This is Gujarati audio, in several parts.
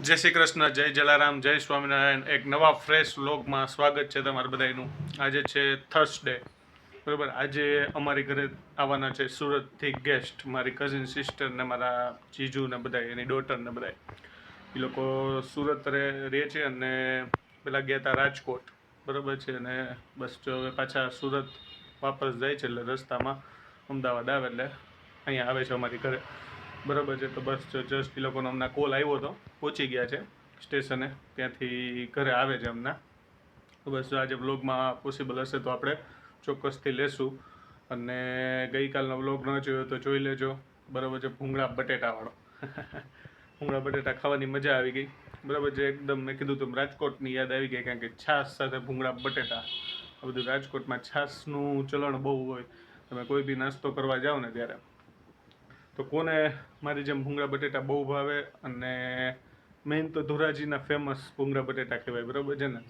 જય શ્રી કૃષ્ણ, જય જલારામ, જય સ્વામિનારાયણ. એક નવા ફ્રેશ વ્લોગમાં સ્વાગત છે તમારા બધાનું. આજે છે થર્સડે, બરાબર. આજે અમારી ઘરે આવવાના છે સુરતથી ગેસ્ટ, મારી કઝિન સિસ્ટર ને મારા જીજુ ને બધા, એની ડોટર ને બધા. એ લોકો સુરત રહે છે અને પેલા ગયા હતા રાજકોટ, બરાબર છે. અને બસ જો હવે પાછા સુરત વાપસ જાય છે, એટલે રસ્તામાં અમદાવાદ આવે એટલે અહીંયા આવે છે અમારી ઘરે, બરાબર છે. તો બસ જસ્ટ એ લોકોનો હમણાં કોલ આવ્યો હતો, પહોંચી ગયા છે સ્ટેશને, ત્યાંથી ઘરે આવે છે હમણાં. તો બસ આજે વ્લોગમાં પોસિબલ હશે તો આપણે ચોક્કસથી લેશું. અને ગઈકાલનો વ્લોગ ન જોયો તો જોઈ લેજો, બરાબર છે. ભૂંગળા બટેટાવાળો ભૂંગળા બટેટા ખાવાની મજા આવી ગઈ, બરાબર છે. એકદમ મેં કીધું તો રાજકોટની યાદ આવી ગઈ, કારણ કે છાશ સાથે ભૂંગળા બટેટા, આ બધું રાજકોટમાં છાશનું ચલણ બહુ હોય. તમે કોઈ બી નાસ્તો કરવા જાઓ ને ત્યારે તો કોને મારી જેમ ભૂંગળા બટેટા બહુ ભાવે. અને મેઇન તો ધોરાજીના ફેમસ ભૂંગળા બટેટા કહેવાય, બરાબર છે ને.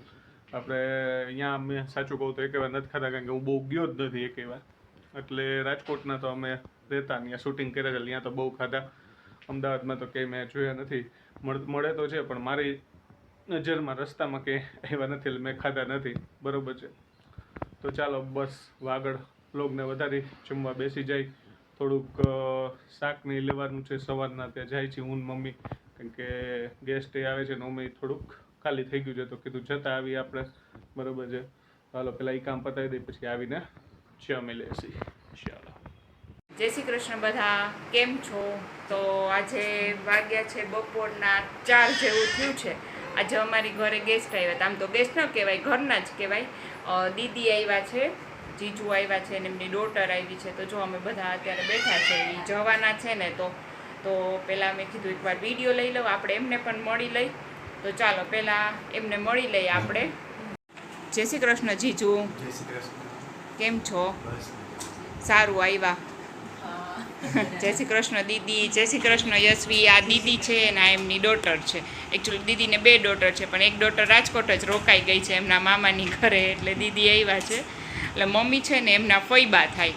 આપણે અહીંયા મેં સાચું કહું તો એક વાર નથી ખાધા, કારણ કે હું બહુ ગયો જ નથી એક વાર. એટલે રાજકોટના તો અમે રહેતા ત્યાં શૂટિંગ કરે છે, ત્યાં તો બહુ ખાધા. અમદાવાદમાં તો કંઈ મેં જોયા નથી, મળે તો છે પણ મારી નજરમાં રસ્તામાં કંઈ આવ્યા નથી, એટલે મેં ખાધા નથી, બરાબર છે. તો ચાલો બસ આગળ વ્લોગને વધારી જમવા બેસી જાય. થોડુંક શાક નહીં લેવાનું છે સવારના, ત્યાં જાય છે હું મમ્મી, કારણ કે ગેસ્ટ એ આવે છે ને મમ્મી થોડુંક ખાલી થઈ ગયું છે, તો કીધું જતા આવીએ આપણે, બરાબર છે. ચાલો પહેલાં એ કામ પતાવી દઈ, પછી આવીને જમી લેશી. ચાલો. જય શ્રી કૃષ્ણ બધા, કેમ છો? તો આજે વાગ્યા છે બપોરના 4 જેવું થયું છે. આજે અમારી ઘરે ગેસ્ટ આવ્યા હતા. આમ તો ગેસ્ટ ન કહેવાય, ઘરના જ કહેવાય. દીદી આવ્યા છે, જીજુ આવ્યા છે અને એમની ડોટર આવી છે. તો જો અમે બધા અત્યારે બેઠા છે, એ જવાના છે ને, તો પહેલાં મેં કીધું એકવાર વિડીયો લઈ લઉં, આપણે એમને પણ મળી લઈ. તો ચાલો પહેલાં એમને મળી લઈએ આપણે. જય શ્રી કૃષ્ણ જીજુ, જય શ્રી કૃષ્ણ. કેમ છો? સારું આવ્યા. જય શ્રી કૃષ્ણ દીદી, જય શ્રી કૃષ્ણ યશવી. આ દીદી છે અને આ એમની ડોટર છે. એકચ્યુઅલી દીદીને 2 ડોટર છે, પણ એક ડોટર રાજકોટ જ રોકાઈ ગઈ છે એમના મામાની ઘરે, એટલે દીદી આવ્યા છે. એટલે મમ્મી છે ને એમના ફઈબા થાય,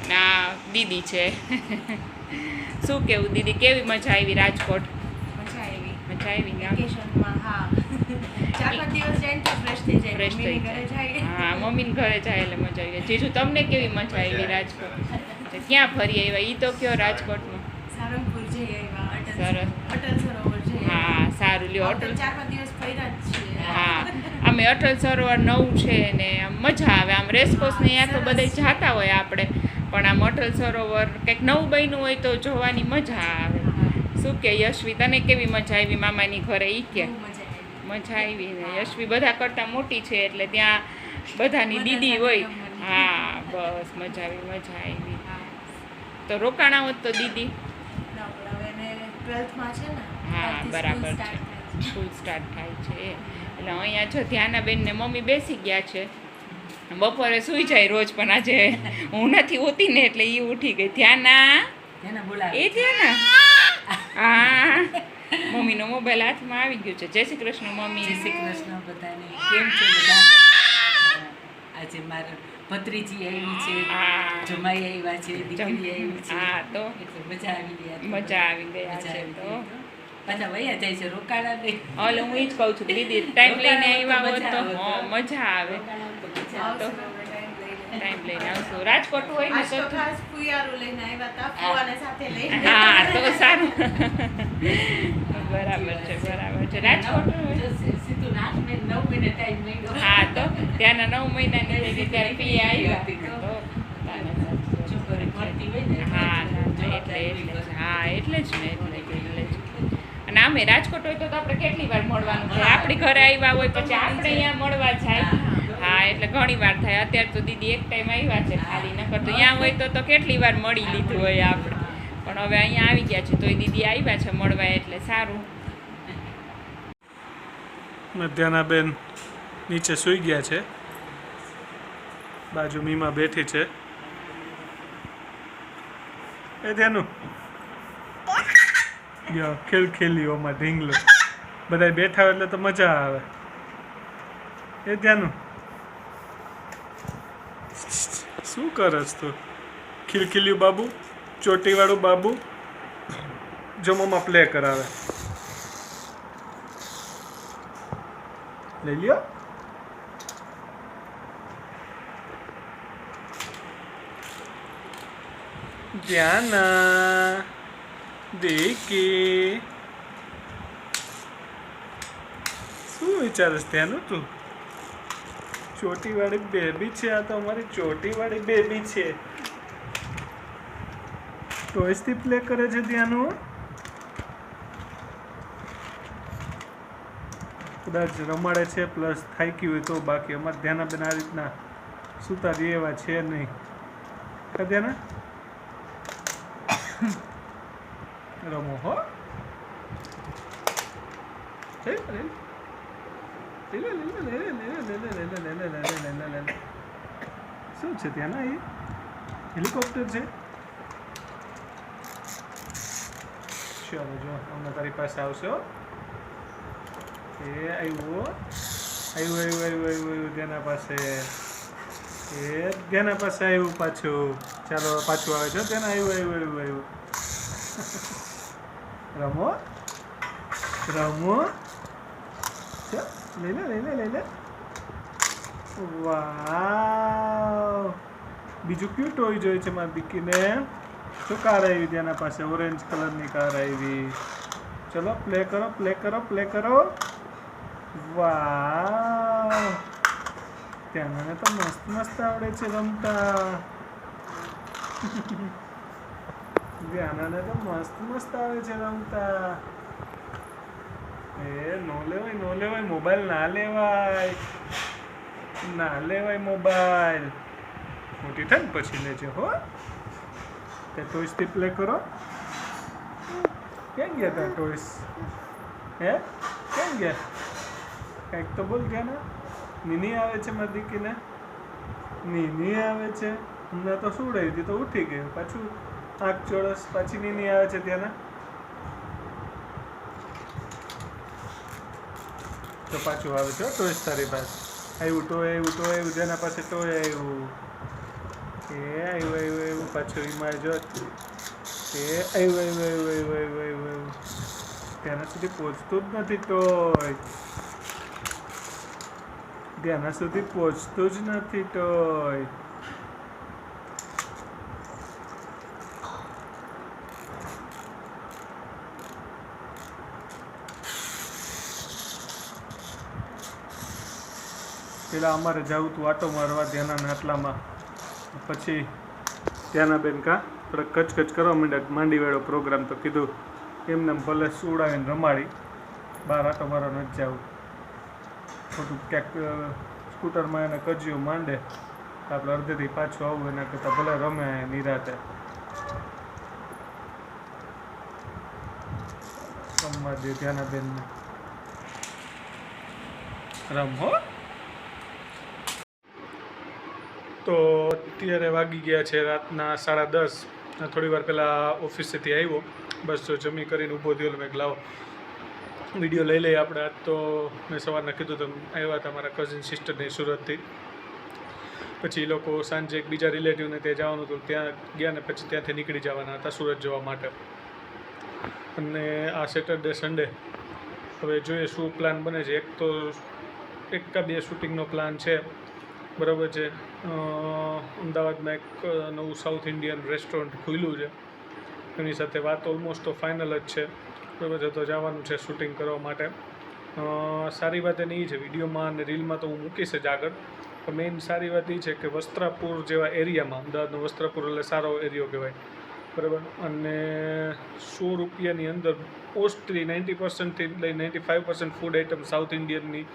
અને આ દીદી છે. શું કેવું દીદી, કેવી મજા આવી રાજકોટ? મજા આવી. મજા આવી ને? વેકેશનમાં હા 4-5 દિવસ જઈને તો ફ્રેશ થઈ જાય. ફ્રેશ થઈ ઘરે જાય. હા, મમ્મીને ઘરે જાય એટલે મજા આવી. જીજુ તમને કેવી મજા આવી રાજકોટ? ક્યાં ફરી આવ્યા ઈ તો કયો રાજકોટમાં? સારંગપુર જઈ આવ્યા, સરસ. અટલ સરોવર જઈ આવ્યા. હા સારું લ્યો. અટલ 4-5 દિવસ ફર્યા જ છીએ. હા, અમે અટલ સરોવર નવું છે ને આમ મજા આવે. આમ રેસકોર્સ ને ત્યાં તો બધે જાતા હોય આપણે, પણ આમ અટલ સરોવર કંઈક નવું બન્યું હોય તો જોવાની મજા આવે. શું કે યશવી, તને કેવી મજા આવી મામાની ઘરે? ઈ કે બહુ મજા આવી. મજા આવી ને? યશવી બધા કરતાં મોટી છે એટલે ત્યાં બધાની દીદી હોય. હા બસ મજા આવી, મજા આવી. તો રોકાણા હોત તો દીદી? ના, પણ હવે એને 12th માં છે ને. હા બરાબર છે, સ્કૂલ સ્ટાર્ટ થાય છે. એટલે અહીંયા જો ધ્યાનાબેન ને મમ્મી બેસી ગયા છે. બપોરે સૂઈ જાય રોજ, પણ આજે હું નથી હોતી ને એટલે એ ઉઠી ગઈ. ધ્યાના, એ ધ્યાના, હા મમ્મીનો મોબાઈલ હાથમાં આવી ગયો છે. જય શ્રી કૃષ્ણ મમ્મી. જય શ્રી કૃષ્ણ બધાને. કેમ છે બધા? આજે મારા ભત્રીજી આવી છે, જમાઈ આવ્યા છે, દીકરી આવી છે. હા તો એટલે મજા આવી ગઈ. મજા આવી ગયા છે. તો પાછા વયા જાય છે, રોકાણા નહીં. એટલે હું એ જ કહું છું, દીદી ટાઈમ લઈને આવ્યા હોત તો મજા આવે. આવશે હવે ટાઈમ લઈને આવશું. રાજકોટ હોય ને આજ તો ખાસ ફુયારું લઈને આવ્યા હતા, ફુવાને સાથે લઈને. હા તો સારું. બરાબર છે, બરાબર છે. રાજકોટ સીધું 9 મહિને ટાઈમ મળ્યો. હા તો ત્યાંના 9 મહિનાની થઈ ગઈ ત્યારે પી આવ્યા તો છોકરી ભણતી હોય ને. હા એટલે જ ને. અને આમે રાજકોટ હોય તો આપણે કેટલી વાર મળવાનું છે. આપણી ઘરે આવ્યા હોય પછી આપણે અહીંયા મળવા જાય. હા એટલે ઘણી વાર થાય. અત્યારે તો દીદી એક ટાઈમ આવ્યા છે ખાલી, નકર તો અહીંયા હોય તો કેટલી વાર મળી લીધું હોય આપણે. પણ હવે અહીંયા આવી ગયા છે તો એ દીદી આવ્યા છે મળવા, એટલે સારું. મધ્યાનાબેન નીચે સૂઈ ગયા છે, બાજુ મીમાં બેઠી છે. એ ધ્યાનું યો ખીલખીલીઓમાં ઢીંગલો, બધા બેઠા હોય એટલે તો મજા આવે. એ ધ્યાનું શું કરસ તું? ખીલખીલ્યું બાબુ, ચોટીવાળું બાબુ. જો મમ્મા પ્લે કરાવે. લઈ લ્યો. ધ્યાના દેખી શું વિચારસ ત્યાંનું તું? ચોટીવાળી બેબી છે આ તો અમારી ચોટીવાળી બેબી છે. ટોયસથી પ્લે કરે છે ત્યાંનું. કદાચ રમાડે છે પ્લસ થાકી હોય તો, બાકી અમારે ધ્યાનાબેન આ રીતના સૂતા રહે એવા છે નહીં. કા ધ્યાના? રમો હો. શું છે ત્યાંના? એ હેલિકોપ્ટર છે. ચલો જો હમણાં તારી પાસે આવશે હો. એ આવ્યું તેના પાસે. એ તેના પાસે આવ્યું પાછું. ચાલો પાછું આવે છે તેના. આવ્યું. રમો લઈ લે. વાવ, બીજું ક્યુ ટોય જોઈએ છે મારી દીકરીને? શું કાર આવી તેના પાસે? ઓરેન્જ કલરની કાર આવી. ચલો પ્લે કરો. વાવ, ત્યાંને તો મસ્ત આવડે છે રમતા. ધ્યાનાને તો મસ્ત આવે છે રમતા. એ નો લેવાય મોબાઈલ. ના લેવાય મોબાઈલ. મોટી થાય ને પછી લેજે હો. તે ટોયસથી પ્લે કરો. ક્યાં ગયા તા ટોયસ? હે ક્યાં ગયા? કંઈક તો બોલ ગયા. નીની આવે છે મારી દીકરીને. નીની આવે છે. હમણાં તો સુડાઈ હતી તો ઉઠી ગયું. પાછું આંખ ચોરસ પાછી નીની આવે છે ત્યાંના. તો પાછું આવે છે ટોયસ તારી પાસે. આવ્યું જેના પાસે ટોય આવ્યું. એ આવ્યું પાછું એમાં જો. એ આવ્યું તેના સુધી પહોંચતું જ નથી ટોય. તેના સુધી પહોંચતું જ નથી ટોય. પેલા અમારે જવું તું આટો મારવા ધ્યાના આટલામાં. પછી ત્યાંના બેન થોડાક કચકચ કરવા માંડ્યા. માંડીવાળો પ્રોગ્રામ તો કીધું એમને ભલે સુડાવીને રમાડી, બહાર આટો મારવા નથી જવું. થોડુંક ક્યાંક સ્કૂટરમાં એને કજિયો માંડે તો આપણે અડધેથી પાછું આવવું એના કરતાં ભલે રમે નિરાતે. રમવા દે ત્યાંના બેનને. રમો. તો અત્યારે વાગી ગયા છે રાતના 10:30. થોડી વાર પહેલાં ઓફિસેથી આવ્યો. બસ જો જમી કરીને ઊભો થયો. મેં લાવો વિડીયો લઈ લઈએ આપણે. આજ તો મેં સવારના કીધું તો આવ્યા હતા મારા કઝિન સિસ્ટરની સુરતથી. પછી એ લોકો સાંજે એક બીજા રિલેટિવને ત્યાં જવાનું હતું, ત્યાં ગયા ને પછી ત્યાંથી નીકળી જવાના હતા સુરત જવા માટે. અને આ સેટરડે સન્ડે હવે જોઈએ શું પ્લાન બને છે. એક તો એક કા બે શૂટિંગનો પ્લાન છે, બરાબર છે. અમદાવાદમાં એક નવું સાઉથ ઇન્ડિયન રેસ્ટોરન્ટ ખુલ્યું છે, એની સાથે વાત ઓલમોસ્ટ તો ફાઇનલ જ છે, બરાબર છે. તો જવાનું છે શૂટિંગ કરવા માટે. સારી વાત એની એ છે, વિડીયોમાં અને રીલમાં તો હું મૂકીશ જ આગળ, પણ મેઇન સારી વાત એ છે કે વસ્ત્રાપુર જેવા એરિયામાં, અમદાવાદનો વસ્ત્રાપુર એટલે સારો એરિયો કહેવાય, બરાબર. અને 100 રૂપિયાની અંદર મોસ્ટલી 90%થી લઈ 95% ફૂડ આઇટમ સાઉથ ઇન્ડિયનની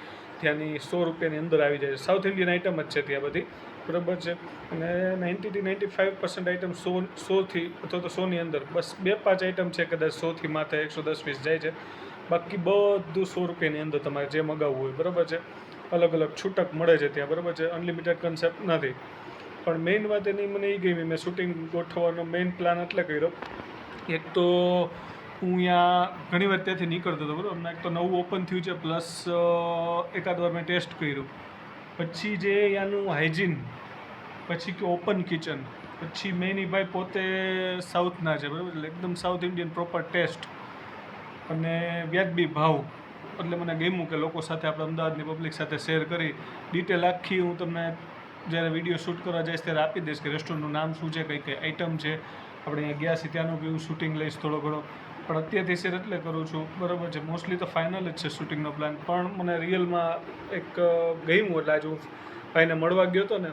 ત્યાંની 100 રૂપિયાની અંદર આવી જાય છે. સાઉથ ઇન્ડિયન આઇટમ જ છે ત્યાં બધી, બરાબર છે. અને 90થી 95% આઇટમ 100થી અથવા તો 100ની અંદર બસ 2-5 આઇટમ છે કદાચ 100થી માથે 110-20 જાય છે. બાકી બધું 100 રૂપિયાની અંદર તમારે જે મગાવવું હોય, બરાબર છે. અલગ અલગ છૂટક મળે છે ત્યાં, બરાબર છે. અનલિમિટેડ કન્સેપ્ટ નથી. પણ મેઇન વાત એની મને એ ગઈ, મેં શૂટિંગ ગોઠવવાનો મેઇન પ્લાન એટલે કર્યો. એક તો હું અહીંયા ઘણી વાર ત્યાંથી નીકળતો હતો, બરાબર. હમણાં એક તો નવું ઓપન થયું છે, પ્લસ એકાદ વાર મેં ટેસ્ટ કર્યું. પછી જે ત્યાંનું હાઇજીન, પછી કે ઓપન કિચન, પછી મેઇન એ ભાઈ પોતે સાઉથના છે, બરાબર. એટલે એકદમ સાઉથ ઇન્ડિયન પ્રોપર ટેસ્ટ અને વ્યાજબી ભાવ, એટલે મને ગમ્યું કે લોકો સાથે આપણે અમદાવાદની પબ્લિક સાથે શેર કરી ડિટેલ આખી હું તમને જ્યારે વિડીયો શૂટ કરવા જઈશ ત્યારે આપી દઈશ કે રેસ્ટોરન્ટનું નામ શું છે, કઈ કઈ આઈટમ છે, આપણે અહીંયા ગયા છીએ ત્યાંનું બી હું શૂટિંગ લઈશ થોડો ઘણો, પણ અત્યારથી શેર એટલે કરું છું, બરાબર છે. મોસ્ટલી તો ફાઇનલ જ છે શૂટિંગનો પ્લાન, પણ મને રિયલમાં એક ગમ્યું એટલે આજે હું ભાઈને મળવા ગયો હતો ને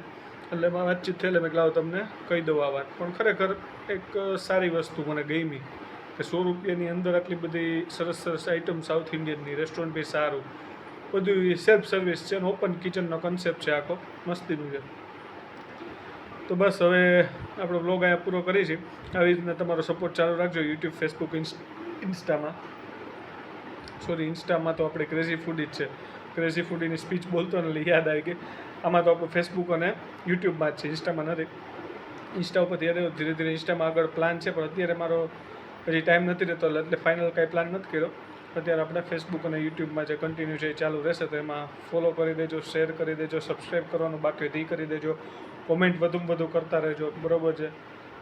એટલે એમાં વાતચીત થયેલી મેં લાવો તમને કહી દઉં આ વાત. પણ ખરેખર એક સારી વસ્તુ મને ગમી કે 100 રૂપિયાની અંદર આટલી બધી સરસ સરસ આઈટમ સાઉથ ઇન્ડિયનની, રેસ્ટોરન્ટ બી સારું, બધું સેલ્ફ સર્વિસ છે અને ઓપન કિચનનો કન્સેપ્ટ છે, આખો મસ્તીનું છે. તો બસ હવે આપણો બ્લોગ અહીંયા પૂરો કરી છે. આવી રીતના તમારો સપોર્ટ ચાલુ રાખજો યુટ્યુબ, ફેસબુક, ઇન્સ્ટામાં. સોરી, ઇન્સ્ટામાં તો આપણે ક્રેઝી ફૂડી જ છે. ક્રેઝી ફૂડીની સ્પીચ બોલતો ને એટલે યાદ આવી ગઈ. આમાં તો આપણું ફેસબુક અને યુટ્યુબમાં જ છે, ઇન્સ્ટામાં નથી. ઇન્સ્ટા ઉપર ધીરે ધીરે ઇન્સ્ટામાં આગળ પ્લાન છે, પણ અત્યારે મારો હજી ટાઈમ નથી રહેતો એટલે ફાઇનલ કાંઈ પ્લાન નથી કર્યો. અત્યારે આપણે ફેસબુક અને યુટ્યુબમાં જે કન્ટિન્યુ છે એ ચાલુ રહેશે, તો એમાં ફોલો કરી દેજો, શેર કરી દેજો, સબસ્ક્રાઈબ કરવાનું બાકી હોય તો એ કરી દેજો, કોમેન્ટ વધુમાં વધુ કરતા રહેજો, બરાબર છે.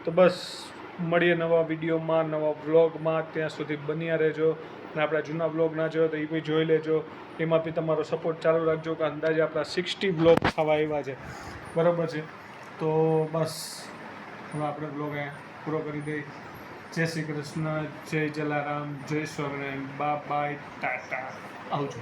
તો બસ મળીએ નવા વિડીયોમાં, નવા વ્લોગમાં, ત્યાં સુધી બન્યા રહેજો. અને આપણા જૂના વ્લોગ ના જોયો તો એ બી જોઈ લેજો, એમાં બી તમારો સપોર્ટ ચાલુ રાખજો કે અંદાજે આપણા 60 વ્લોગ થવા આવ્યા છે, બરાબર છે. તો બસ હવે આપણે વ્લોગ અહીંયા પૂરો કરી દઈએ. જય શ્રી કૃષ્ણ, જય જલારામ, જય સ્વામિનારાયણ, બાય, ટાટા, આવજો.